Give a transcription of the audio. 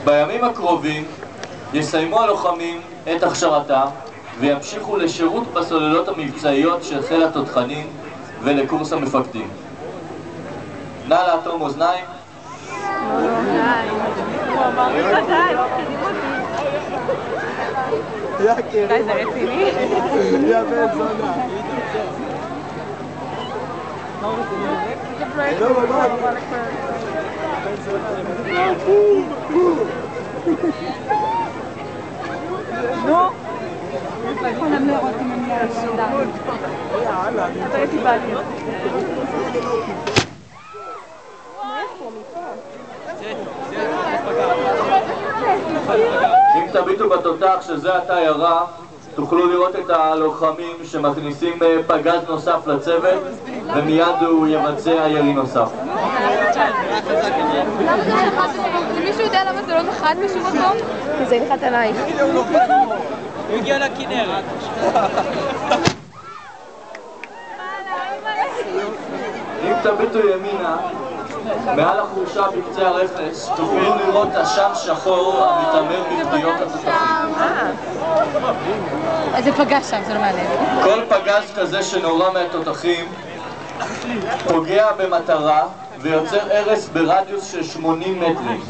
בימים הקרובים יסיימו הלוחמים את הכשרתם וימשיכו לשירות בסוללות המבצעיות של חיל התותחנים ולקורס המפקדים. נא לאטום אוזניים. די, זה רציני? יא בן זונה. נו? יכולים לראות אם הם יעשו. אתה הייתי בעלי. אם תביטו בתותח שזה עתה ירה, תוכלו לראות את הלוחמים שמכניסים פגז נוסף לצוות ומיד הוא יבצע ירי נוסף. מישהו יודע למה זה לא נחת בשום מקום? כי זה נחת עלייך. הוא הגיע לכנרת. אם תביטו ימינה, מעל החורשה בקצה הרכס, תוכלו לראות עשן שחור המתעמר מבדיות התותחים. איזה פגז שם, זה לא מעניין. כל פגז כזה שנורה מהתותחים פוגע במטרה ויוצר הרס ברדיוס של 80 מטרים.